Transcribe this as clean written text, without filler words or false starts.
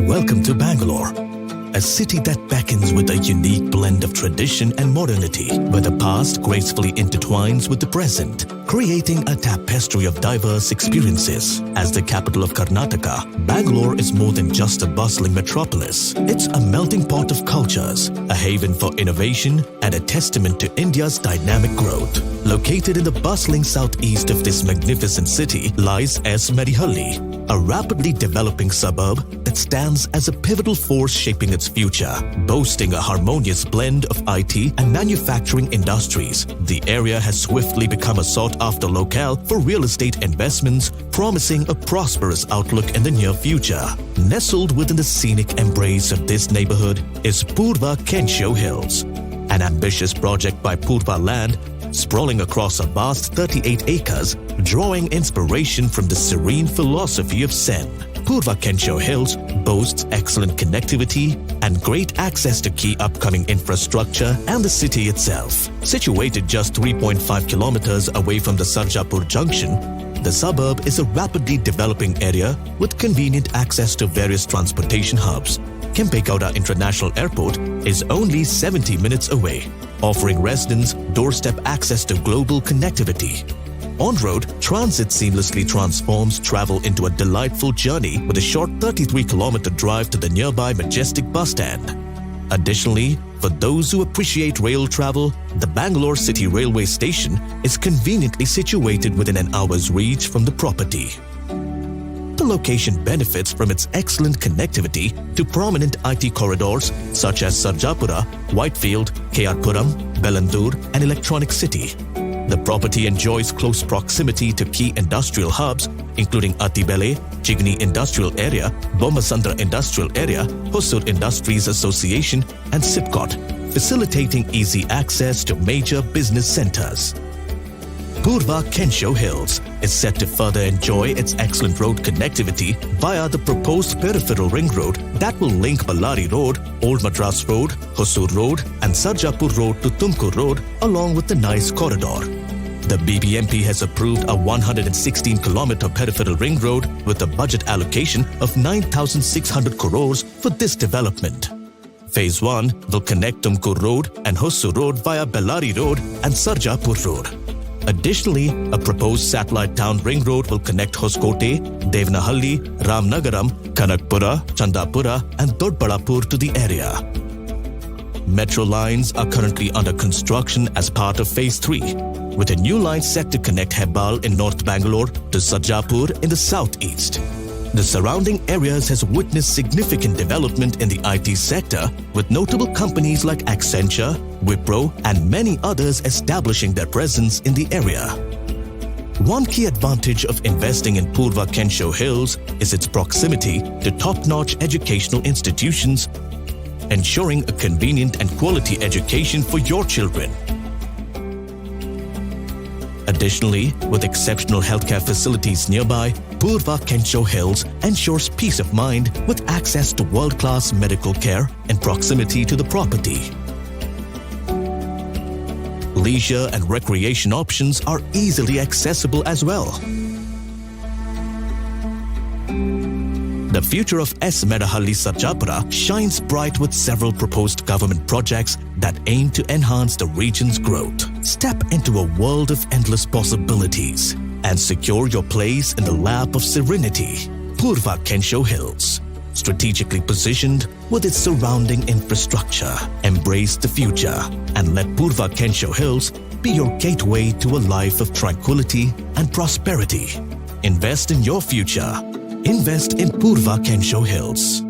Welcome to Bangalore, a city that beckons with a unique blend of tradition and modernity, where the past gracefully intertwines with the present, creating a tapestry of diverse experiences. As the capital of Karnataka, Bangalore is more than just a bustling metropolis. It's a melting pot of cultures, a haven for innovation, and a testament to India's dynamic growth. Located in the bustling southeast of this magnificent city lies S Medihalli, a rapidly developing suburb that stands as a pivotal force shaping its future. Boasting a harmonious blend of IT and manufacturing industries, the area has swiftly become a sought-after locale for real estate investments, promising a prosperous outlook in the near future. Nestled within the scenic embrace of this neighborhood is Purva Kensho Hills, an ambitious project by Purva Land sprawling across a vast 38 acres, drawing inspiration from the serene philosophy of Zen. Purva Kensho Hills boasts excellent connectivity and great access to key upcoming infrastructure and the city itself. Situated just 3.5 kilometers away from the Sarjapur junction, the suburb is a rapidly developing area with convenient access to various transportation hubs. Kempegowda International Airport is only 70 minutes away, offering residents doorstep access to global connectivity. On-road, transit seamlessly transforms travel into a delightful journey with a short 33-kilometer drive to the nearby Majestic bus stand. Additionally, for those who appreciate rail travel, the Bangalore City Railway Station is conveniently situated within an hour's reach from the property. The location benefits from its excellent connectivity to prominent IT corridors such as Sarjapura, Whitefield, KR-Puram, Bengaluru, and Electronic City. The property enjoys close proximity to key industrial hubs including Attibele, Chigni Industrial Area, Bommasandra Industrial Area, Hosur Industries Association, and Sipcot, facilitating easy access to major business centers. Purva Kensho Hills is set to further enjoy its excellent road connectivity via the proposed peripheral ring road that will link Ballari Road, Old Madras Road, Hosur Road and Sarjapur Road to Tumkur Road along with the nice corridor. The BBMP has approved a 116-kilometer peripheral ring road with a budget allocation of 9,600 crores for this development. Phase 1 will connect Tumkur Road and Hosur Road via Ballari Road and Sarjapur Road. Additionally, a proposed satellite town ring road will connect Hoskote, Devnahalli, Ramnagaram, Kanakpura, Chandapura and Dodbalapur to the area. Metro lines are currently under construction as part of Phase 3, with a new line set to connect Hebbal in North Bangalore to Sarjapur in the southeast. The surrounding areas has witnessed significant development in the IT sector, with notable companies like Accenture, Wipro, and many others establishing their presence in the area. One key advantage of investing in Purva Kensho Hills is its proximity to top-notch educational institutions, ensuring a convenient and quality education for your children. Additionally, with exceptional healthcare facilities nearby, Purva Kensho Hills ensures peace of mind with access to world-class medical care and proximity to the property. Leisure and recreation options are easily accessible as well. The future of S Medihalli Sarjapura shines bright with several proposed government projects that aim to enhance the region's growth. Step into a world of endless possibilities and secure your place in the lap of serenity. Purva Kensho Hills, strategically positioned with its surrounding infrastructure. Embrace the future and let Purva Kensho Hills be your gateway to a life of tranquility and prosperity. Invest in your future. Invest in Purva Kensho Hills.